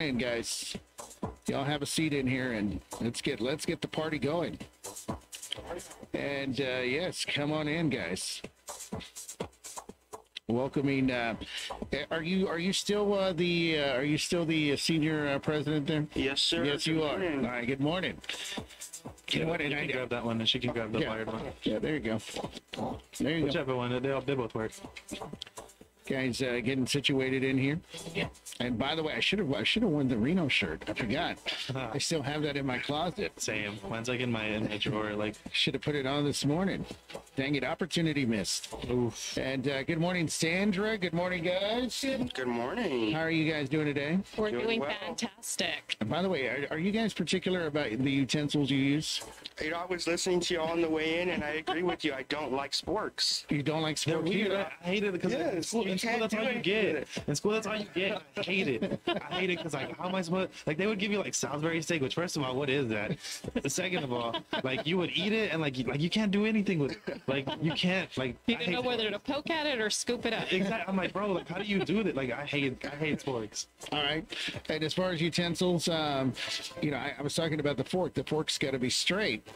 And guys, y'all have a seat in here and let's get the party going. And yes, come on in, guys. Welcoming. Are you still the senior president there? Yes, sir. Yes, you are. All right. Good morning. Good morning. You can grab that one, and she can grab the wired one. Yeah, there you go. There you Whichever one. They both work. Guys, getting situated in here. Yeah. And by the way, I should have worn the Reno shirt. I forgot. I still have that in my closet. Same. Mine's like in my drawer. Like, should have put it on this morning. Dang it, opportunity missed. oof. And good morning, Sandra. Good morning, guys. Good morning. How are you guys doing today? We're Doing doing well. fantastic. And by the way, are you guys particular about the utensils you use? You know, I was listening to you all on the way in, and I agree with you. I don't like sporks. You don't like They're sports? weird. I hate it because in school that's all you get. In school, that's all you get. I hate it. I hate it because, like, how am I supposed? Like, they would give you like Salisbury steak, which, first of all, what is that? Second of all, like, you would eat it and like you can't do anything with it. Like, you can't, like, You don't know whether to poke at it or scoop it up. Exactly. I'm like, bro, like, how do you do it? Like, I hate sporks. All right. And as far as utensils, you know, I was talking about the fork. The fork's got to be straight.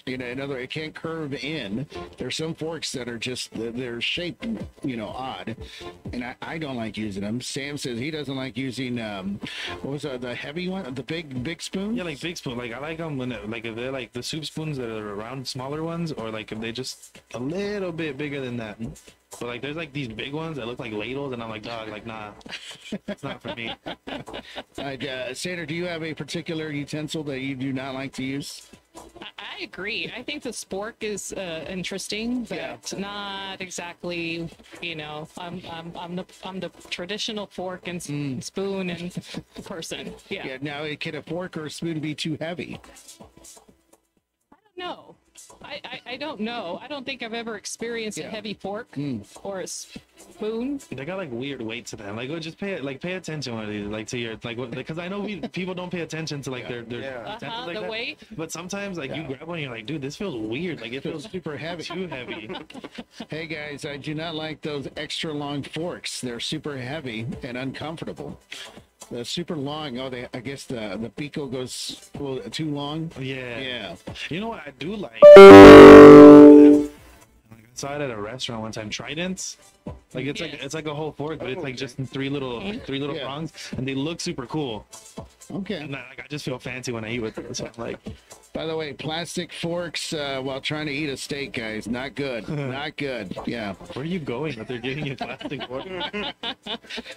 You know, in other words, it can't curve in. There's some forks that are just, they're shaped, you know, odd. And I don't like using them. Sam says he doesn't like using, what was the heavy one? The big spoon? Yeah, like big spoon. Like, I like them when, like, if they're like the soup spoons that are around, smaller ones, or like if they just a little bit bigger than that. But like, there's like these big ones that look like ladles, and I'm like, dog, like, nah, it's not for me. Sandra, do you have a particular utensil that you do not like to use? I agree. I think the spork is interesting, but not exactly. You know, I'm the traditional fork and spoon and person. Yeah. Now, can a fork or a spoon be too heavy? I don't know. I don't know. I don't think I've ever experienced a heavy fork or a spoon. They got like weird weight to them. Like, just pay attention when these, like, to your, like, because I know people don't pay attention to like their utensils like the that. weight. But sometimes, like, you grab one and you're like, dude, this feels weird. Like, it feels Super heavy. too heavy. Hey guys, I do not like those extra long forks. They're super heavy and uncomfortable. The super long. Oh, I guess the pico goes too long. Yeah. Yeah. You know what I do like? I saw it at a restaurant one time. Tridents. Like, it's like a whole fork, but it's like just three little prongs, and they look super cool. Okay. And like, I just feel fancy when I eat with them. So I'm like, By the way, plastic forks while trying to eat a steak, guys, not good. Not good. Yeah. where are you going? That they're giving you plastic fork?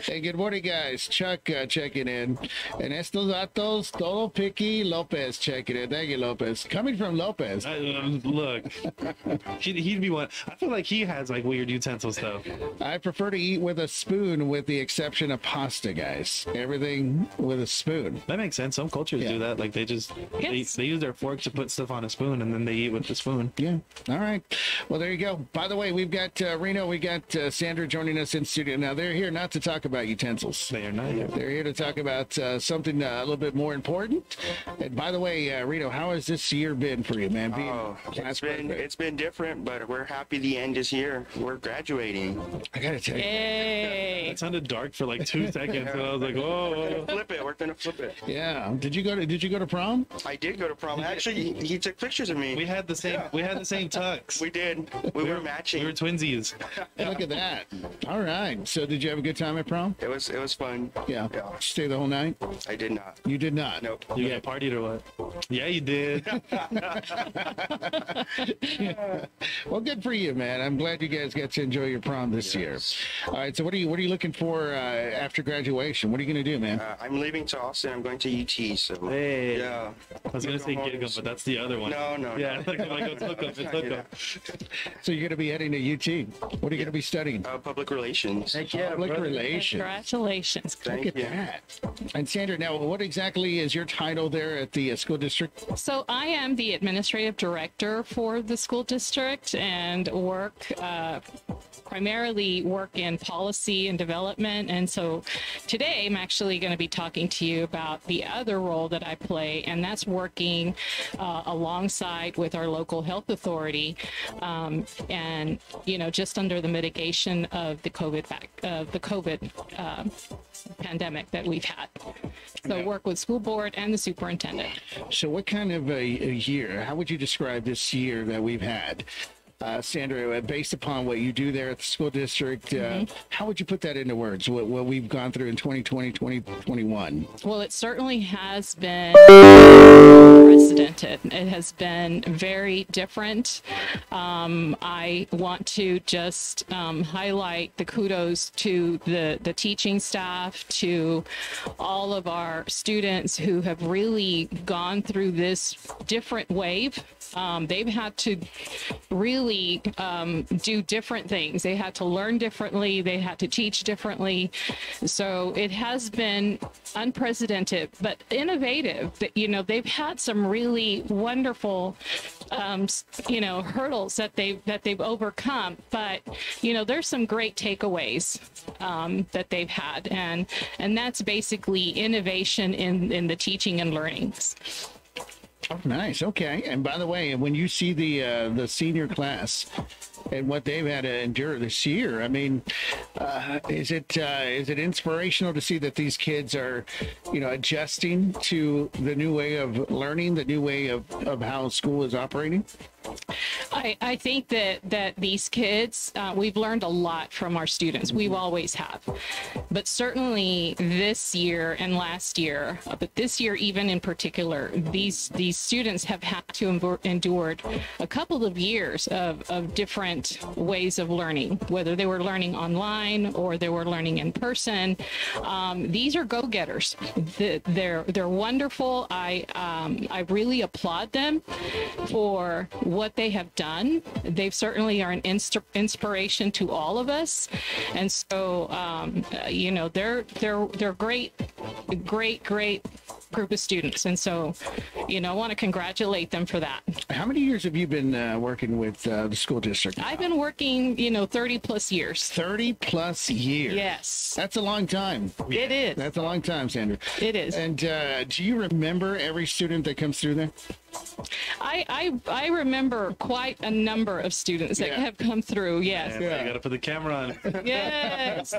Hey, good morning, guys. Chuck checking in. And estos datos, todo picky. Lopez checking in. Thank you, Lopez. Coming from Lopez. Look, he'd be one. I feel like he has like weird utensils though. I prefer to eat with a spoon, with the exception of pasta, guys. Everything with a spoon. That makes sense. Some cultures do that. Like, they just they use their fork to put stuff on a spoon, and then they eat with the spoon. Yeah. All right. Well, there you go. By the way, we've got Reno. We got Sandra joining us in studio. Now, they're here not to talk about utensils. They are not here. They're here to talk about something a little bit more important. And by the way, Reno, how has this year been for you, man? It's been different, but we're happy the end is here. We're graduating. I gotta tell you. Yay. That sounded dark for like 2 seconds, and I was like, "Whoa!" Flip it. We're gonna flip it. Yeah. Did you go to prom? I did go to prom. Actually, he took pictures of me. We had the same. We had the same tux. We did. We were matching. We were twinsies. Look at that. All right. So did you have a good time at prom? It was fun. Yeah. Yeah. Did you stay the whole night? I did not. You did not. Nope. You got partied or what? Yeah, you did. Well, good for you, man. I'm glad you guys got to enjoy your prom this year. All right. So what are you looking for after graduation? What are you gonna do, man? I'm leaving to Austin. I'm going to UT. So Hey. yeah. I was gonna say Gig'em, but that's the other one. No. Yeah, like it's hook up. It's hook up. So you're gonna be heading to UT. What are you gonna be studying? Public relations. Public relations. Congratulations. Look at that. And Sandra, now what exactly is your title there at the school district? So I am the administrative director for the school district and work primarily work in policy and development. And so today I'm actually going to be talking to you about the other role that I play, and that's working alongside with our local health authority, and just under the mitigation of the COVID pandemic that we've had. So work with school board and the superintendent. So what kind of a year, how would you describe this year that we've had? Sandra, based upon what you do there at the school district, how would you put that into words, what we've gone through in 2020, 2021? Well, it certainly has been unprecedented. It has been very different. I want to just highlight the kudos to the teaching staff, to all of our students who have really gone through this different wave. They've had to really do different things. They had to learn differently. They had to teach differently. So it has been unprecedented, but innovative. They've had some really wonderful, hurdles that they've overcome. But there's some great takeaways that they've had, and that's basically innovation in the teaching and learnings. Oh, nice. Okay. And by the way, when you see the senior class and what they've had to endure this year, I mean, is it inspirational to see that these kids are, adjusting to the new way of learning, the new way of how school is operating? I think that these kids, we've learned a lot from our students. We've always have. But certainly this year and last year, but this year even in particular, these students have had to endure a couple of years of different ways of learning, whether they were learning online or they were learning in person. These are go-getters. They're wonderful. I really applaud them for what they have done. They certainly are an inspiration to all of us, and so they're great group of students, and so I want to congratulate them for that. How many years have you been working with the school district now? I've been working 30 plus years. 30 plus years. Yes, that's a long time. It is. That's a long time, Sandra. It is. And do you remember every student that comes through there? I remember quite a number of students that have come through. Yes. Yeah, you gotta put the camera on. Yes.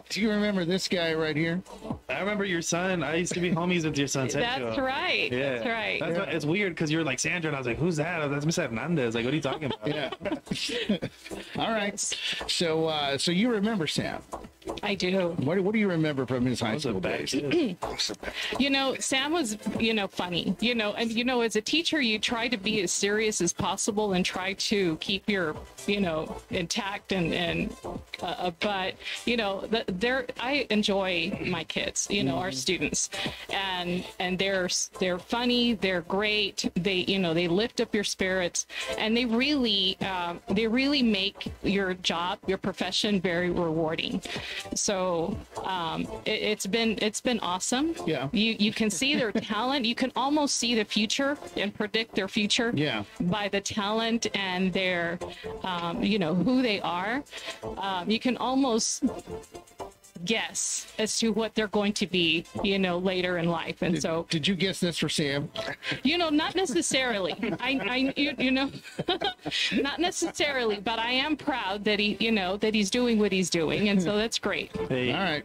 Do you remember this guy right here? I remember your son. I used to be homies with your son. That's right. Yeah. That's right. That's why it's weird because you're like Sandra, and I was like, "Who's that?" That's Miss Hernandez. Like, what are you talking about? Yeah. All right. So you remember Sam? I do. What do you remember from his high school days? Sam was, funny, and, as a teacher, you try to be as serious as possible and try to keep your, intact but, I enjoy my kids, our students, and they're funny, they're great. They lift up your spirits, and they really make your job, your profession very rewarding. So it's been awesome. Yeah. You can see their talent. You can almost see the future and predict their future. Yeah. By the talent and their who they are. You can almost guess as to what they're going to be, later in life. And did you guess this for Sam? Not necessarily. Not necessarily, but I am proud that that he's doing what he's doing, and so that's great. Hey. All right.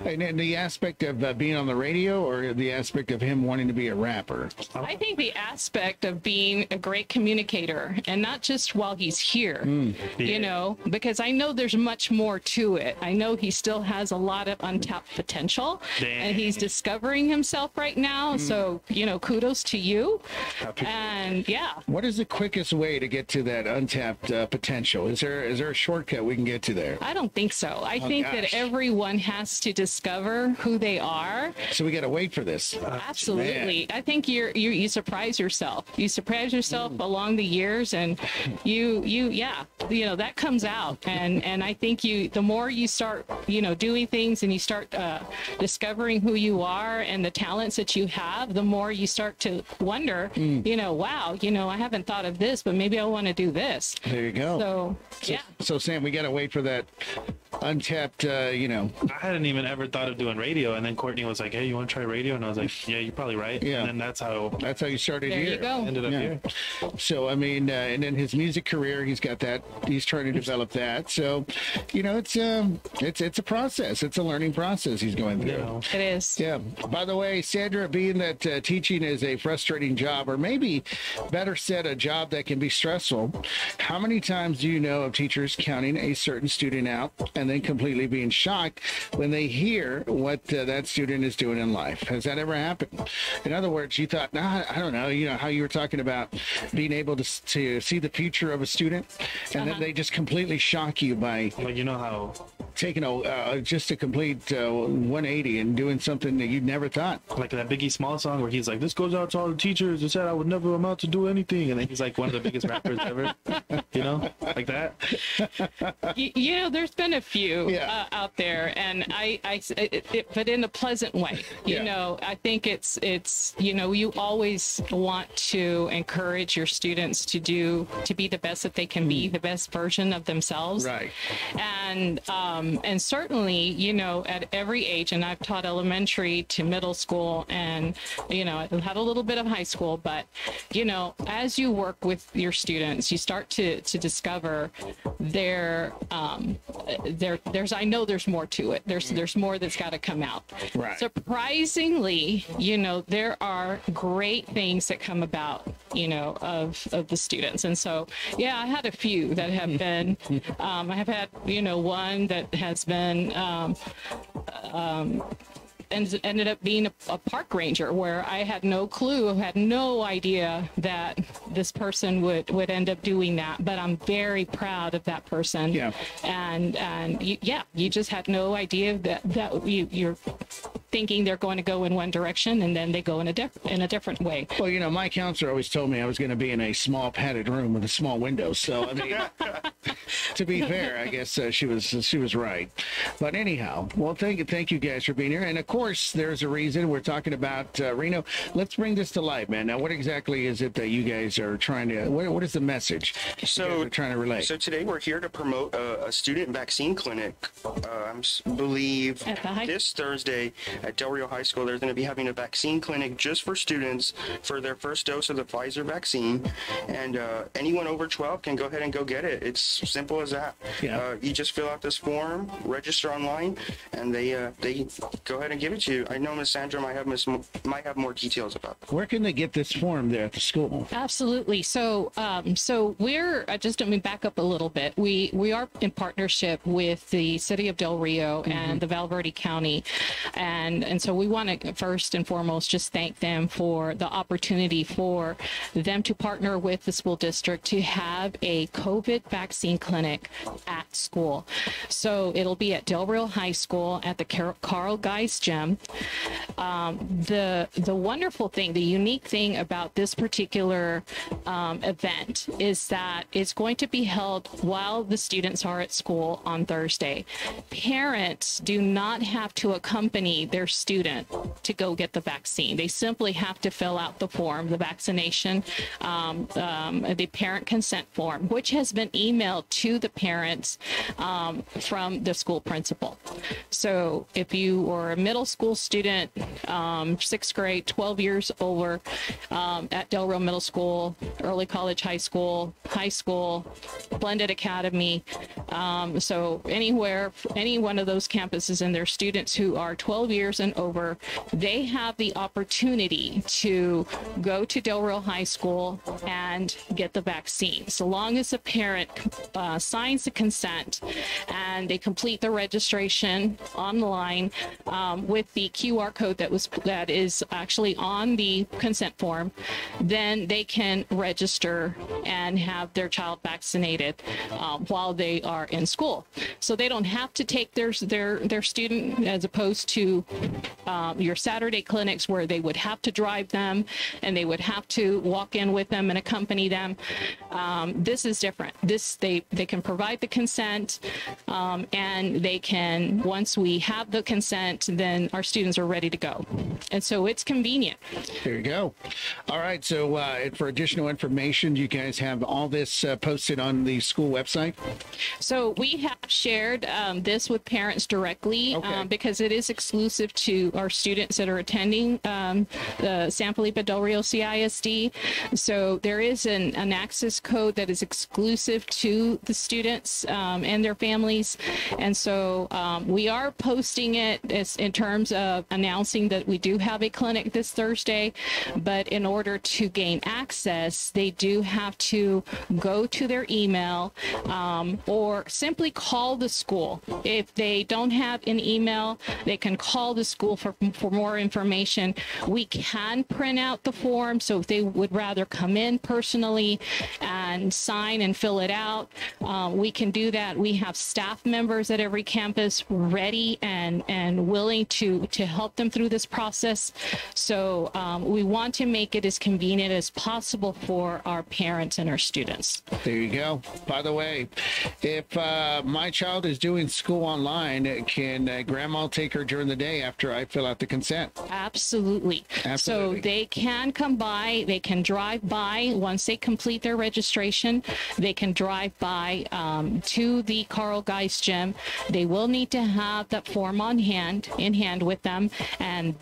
And then the aspect of being on the radio, or the aspect of him wanting to be a rapper? I think the aspect of being a great communicator, and not just while he's here, because I know there's much more to it. I know he still has a lot of untapped potential, and he's discovering himself right now. So, kudos to you. And what is the quickest way to get to that untapped potential? Is there a shortcut we can get to there? I don't think so. I think that everyone has to discover who they are. So we got to wait for this. Absolutely. Man. I think you surprise yourself. You surprise yourself along the years, and that comes out. And I think the more you start, doing many things and you start discovering who you are and the talents that you have, the more you start to wonder, wow, I haven't thought of this, but maybe I want to do this. There you go. So yeah. So Sam, we got to wait for that untapped, I hadn't even ever thought of doing radio, and then Courtney was like, hey, you want to try radio? And I was like, yeah, you're probably right. Yeah. And then that's how you started There here. you go. ended up here. So, I mean, and then his music career, he's got that. He's trying to develop that. So, it's a process. It's a learning process he's going through. It is. Yeah. By the way, Sandra, being that teaching is a frustrating job, or maybe better said, a job that can be stressful, how many times do you know of teachers counting a certain student out and then completely being shocked when they hear what that student is doing in life? Has that ever happened? In other words, you thought, I don't know, how you were talking about being able to see the future of a student, and then they just completely shock you by how taking just a complete 180 and doing something that you'd never thought. like that Biggie Small song where he's like, this goes out to all the teachers who said I would never amount to do anything, and then he's like one of the biggest rappers ever, like that. There's been a few out there, and but in a pleasant way. I think it's you always want to encourage your students to be the best that they can be, the best version of themselves. Right. And certainly, at every age, and I've taught elementary to middle school, and I've had a little bit of high school, but as you work with your students, you start to discover there's more to it. There's more that's got to come out. Right. Surprisingly, there are great things that come about, of the students. And so, I had a few that have been, I have had, one that has been, and ended up being a park ranger, where I had no clue, had no idea that this person would end up doing that. But I'm very proud of that person. Yeah. And you just had no idea that you're thinking they're going to go in one direction, and then they go in a different way. Well, my counselor always told me I was going to be in a small padded room with a small window. So I mean, to be fair, I guess she was right. But anyhow, well, thank you guys for being here. And of course, there's a reason we're talking about Reno. Let's bring this to life, man. Now, what exactly is it that you guys are trying to? What is the message you guys are trying to relay? So today we're here to promote a student vaccine clinic. I believe this Thursday at Del Rio High School, they're going to be having a vaccine clinic just for students for their first dose of the Pfizer vaccine. And anyone over 12 can go ahead and go get it. It's simple as that. Yeah. You just fill out this form, register online, and they go ahead and give it to you. I know Miss Sandra might have more details about it. Where can they get this form there at the school? Absolutely. So we're just let me back up a little bit. We are in partnership with the City of Del Rio and the Val Verde County, and so we want to first and foremost just thank them for the opportunity for them to partner with the school district to have a COVID vaccine clinic at school. So it'll be at Del Rio High School at the Carl Geis Gym. The wonderful thing, the unique thing about this particular event is that it's going to be held while the students are at school on Thursday. Parents do not have to accompany their student to go get the vaccine. They simply have to fill out the form, the vaccination, the parent consent form, which has been emailed to the parents from the school principal. So if you are a middle school student, 6th grade, 12 years over, at Del Rio Middle School, early college, high school, blended academy, so anywhere, any one of those campuses, and their students who are 12 years and over, they have the opportunity to go to Del Rio High School and get the vaccine. So long as the parent signs the consent and they complete the registration online with the QR code that is actually on the consent form, then they can register and have their child vaccinated while they are in school. So they don't have to take their student, as opposed to your Saturday clinics where they would have to drive them and they would have to walk in with them and accompany them. This is different. They can provide the consent, and they can, once we have the consent, then our students are ready to go. And so it's convenient. There you go. All right. So for additional information, you guys have all this posted on the school website? So we have shared this with parents directly, because it is exclusive to our students that are attending the San Felipe Del Rio CISD. So there is an access code that is exclusive to the students and their families. And so we are posting it in terms of announcing that we do have a clinic this Thursday, but in order to gain access, they do have to go to their email or simply call the school. If they don't have an email, they can call the school for more information. We can print out the form, so if they would rather come in personally and sign and fill it out, we can do that. We have staff members at every campus ready and willing to help them through this process. So we want to make it as convenient as possible for our parents and our students. There you go. By the way, if my child is doing school online, can grandma take her during the day after I fill out the consent? Absolutely. So they can come by, they can drive by once they complete their registration. They can drive by to the Carl Geis gym. They will need to have that form in hand with them, and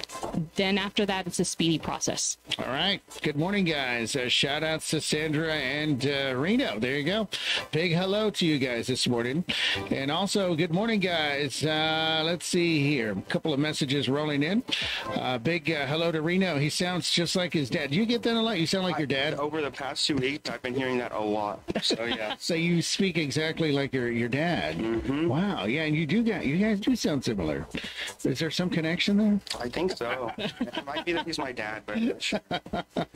then after that, it's a speedy process. All right. Good morning, guys. Shout outs to Sandra and Reno. There you go. Big hello to you guys this morning. And also, good morning, guys. Let's see here. A couple of messages rolling in. Big hello to Reno. He sounds just like his dad. Do you get that a lot? You sound like your dad? Over the past 2 weeks, I've been hearing that a lot. So, yeah. So you speak exactly like your dad. Mm-hmm. Wow. Yeah, and you guys do sound similar. Is there some connection there? I think so. It might be that he's my dad, but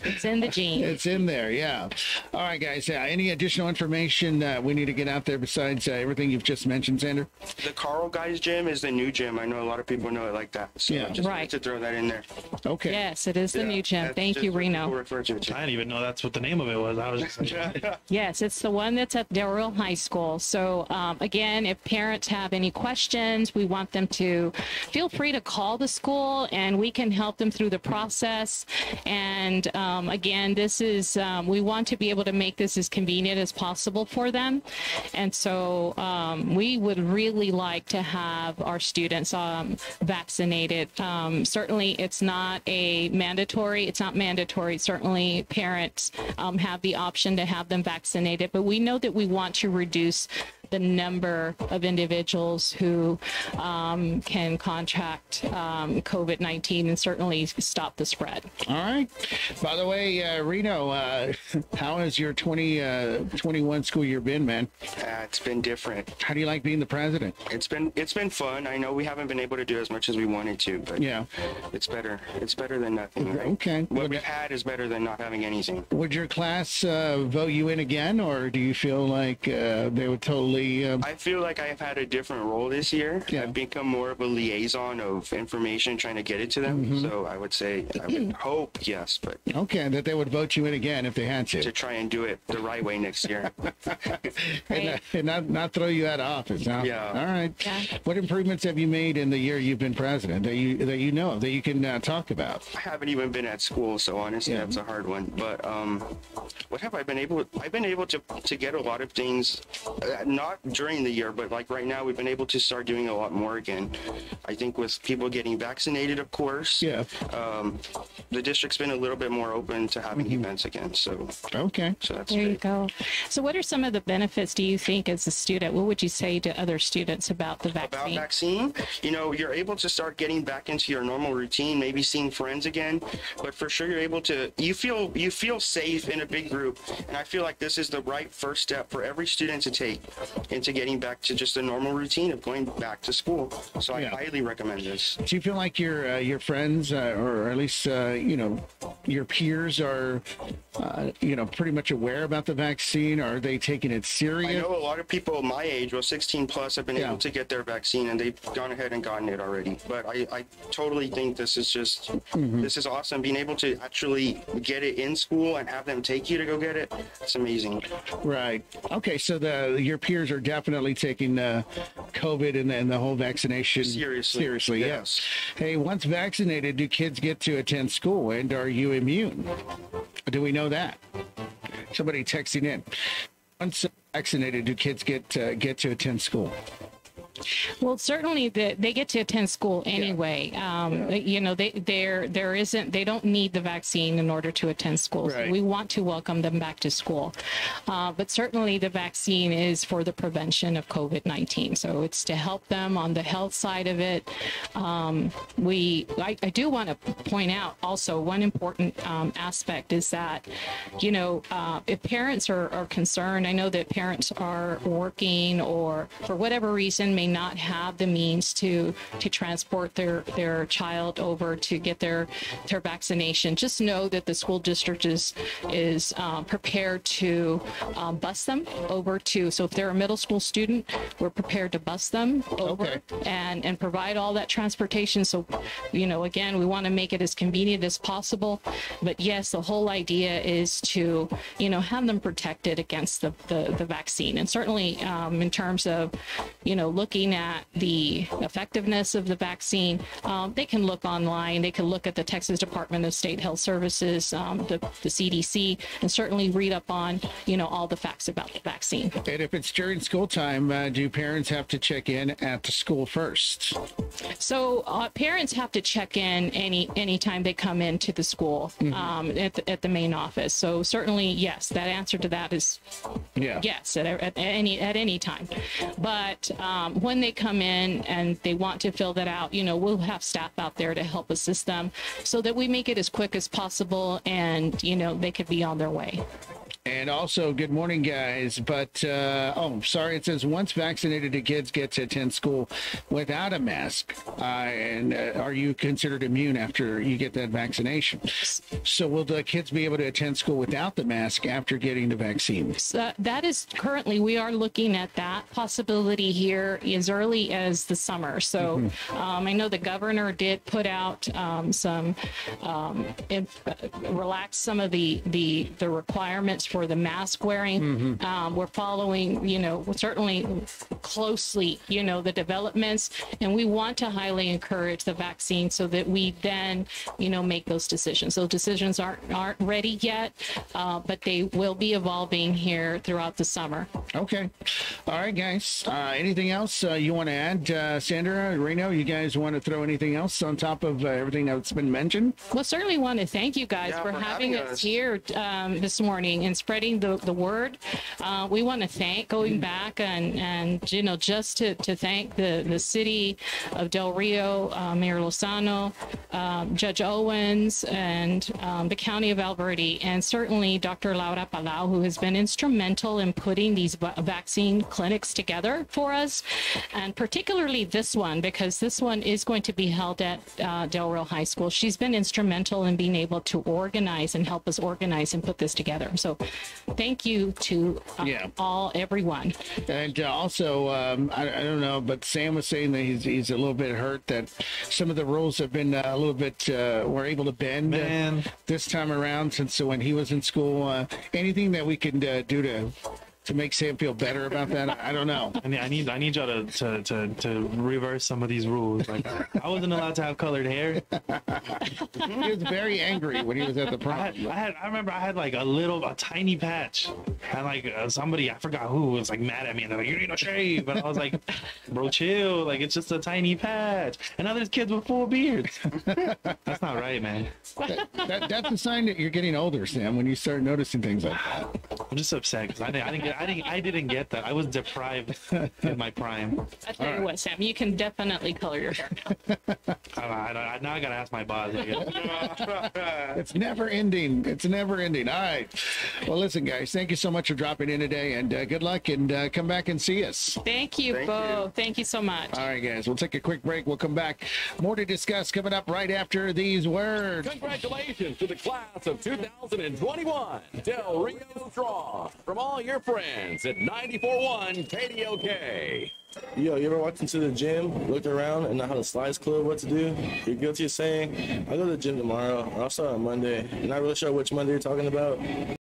it's in the genes. It's in there, yeah. All right, guys. Any additional information we need to get out there besides everything you've just mentioned, Sandra? The Carl Geis gym is the new gym. I know a lot of people know it like that. So yeah. Just wanted to throw that in there. Okay. Yes, it is the new gym. Thank you, Reno. I didn't even know that's what the name of it was. I was just like, yes, it's the one that's at Del Rio High School. So again, if parents have any questions, we want them to feel free to call the school and we can help them through the process. And again, this is, we want to be able to make this as convenient as possible for them. And so we would really like to have our students vaccinated. Certainly it's not mandatory. Certainly parents have the option to have them vaccinated, but we know that we want to reduce the number of individuals who can contract COVID-19 and certainly stop the spread. All right. By the way, Reno, how has your 2021 school year been, man? It's been different. How do you like being the president? It's been fun. I know we haven't been able to do as much as we wanted to, but yeah, it's better. It's better than nothing. Right? Okay. What we've had is better than not having anything. Would your class vote you in again, or do you feel like they would totally... I feel like I've had a different role this year. Yeah. I've become more of a liaison of information, trying to get it to them. Mm-hmm. So I would say, I would hope, yes, but... Okay, that they would vote you in again if they had to. To try and do it the right way next year. and not throw you out of office, huh? Yeah. All right. Yeah. What improvements have you made in the year you've been president that you know of, that you can talk about? I haven't even been at school, so honestly, that's a hard one. But what have I been able... I've been able to get a lot of things, not during the year, but like right now, we've been able to start doing a lot more again. I think with people getting vaccinated, of course. Yeah. The district's been a little bit more open to having events again. So okay. So that's there big. you go. So what are some of the benefits, do you think, as a student? What would you say to other students about the vaccine? About vaccine, you're able to start getting back into your normal routine, maybe seeing friends again. But for sure, you're able to. You feel safe in a big group, and I feel like this is the right first step for every student to take. into getting back to just a normal routine of going back to school. So I Yeah. highly recommend this. Do you feel like your friends, or at least your peers, are pretty much aware about the vaccine? Are they taking it I serious? know a lot of people my age, 16 plus, have been able to get their vaccine, and they've gone ahead and gotten it already. But I totally think this is just this is awesome. Being able to actually get it in school and have them take you to go get it, it's amazing. Right. Okay. So your peers are definitely taking COVID and the whole vaccination seriously. Yes. Hey, once vaccinated, do kids get to attend school, and are you immune? Do we know that? Somebody texting in. Once vaccinated, do kids get to attend school? Well, certainly they get to attend school anyway. They don't need the vaccine in order to attend school. Right. So we want to welcome them back to school. But certainly the vaccine is for the prevention of COVID-19. So it's to help them on the health side of it. I do want to point out also one important aspect is that, if parents are concerned, I know that parents are working or for whatever reason may not have the means to transport their child over to get their vaccination. Just know that the school district is prepared to bus them over to. So if they're a middle school student, we're prepared to bus them over and provide all that transportation. So again, we want to make it as convenient as possible. But yes, the whole idea is to have them protected against the vaccine. And certainly in terms of looking at the effectiveness of the vaccine, they can look online. They can look at the Texas Department of State Health Services, the CDC, and certainly read up on, all the facts about the vaccine. And if it's during school time, do parents have to check in at the school first? So parents have to check in anytime they come into the school at the main office. So certainly, yes, that answer to that is yes, at any time. But when they come in and they want to fill that out, we'll have staff out there to help assist them so that we make it as quick as possible and, they could be on their way. And also, good morning, guys. But, sorry, it says once vaccinated, the kids get to attend school without a mask. And are you considered immune after you get that vaccination? So will the kids be able to attend school without the mask after getting the vaccine? So that is currently, we are looking at that possibility here as early as the summer. So I know the governor did put out relax some of the requirements for the mask wearing. We're following, certainly closely, the developments, and we want to highly encourage the vaccine so that we then, make those decisions. Those decisions aren't ready yet, but they will be evolving here throughout the summer. Okay. All right, guys. Anything else you want to add? Sandra, Reno, you guys want to throw anything else on top of everything that's been mentioned? Well, certainly want to thank you guys for having us here this morning and spreading the word. We want to thank, going back and just to thank the city of Del Rio, Mayor Lozano, Judge Owens, and the county of Alberti, and certainly Dr. Laura Palau, who has been instrumental in putting these vaccine clinics together for us, and particularly this one, because this one is going to be held at Del Rio High School. She's been instrumental in being able to organize and help us organize and put this together. So thank you to everyone. And also, I don't know, but Sam was saying that he's a little bit hurt that some of the rules have been a little bit, we're able to bend this time around since when he was in school. Anything that we can do to make Sam feel better about that? I don't know. I need y'all to reverse some of these rules. Like I wasn't allowed to have colored hair. He was very angry when he was at the prom. I remember I had like a tiny patch, and like somebody, I forgot who, was like mad at me and they're like, "You need to shave," and I was like, "Bro, chill. Like it's just a tiny patch." And now there's kids with full beards. That's not right, man. That's a sign that you're getting older, Sam. When you start noticing things like that. I'm just upset because I didn't I didn't get that. I was deprived in my prime. I tell you what, Sam, you can definitely color your hair now. Now I gotta ask my boss. It's never ending. It's never ending. All right. Well, listen, guys, thank you so much for dropping in today, and good luck, and come back and see us. Thank you both. Thank you so much. All right, guys, we'll take a quick break. We'll come back. More to discuss coming up right after these words. Congratulations to the class of 2021. Del Rio Strong. From all your friends at 94.1 KDLK. Yo, you ever walked into the gym, looked around, and not how the slides club what to do? You're guilty of saying, I'll go to the gym tomorrow, or I'll start on Monday. You're not really sure which Monday you're talking about?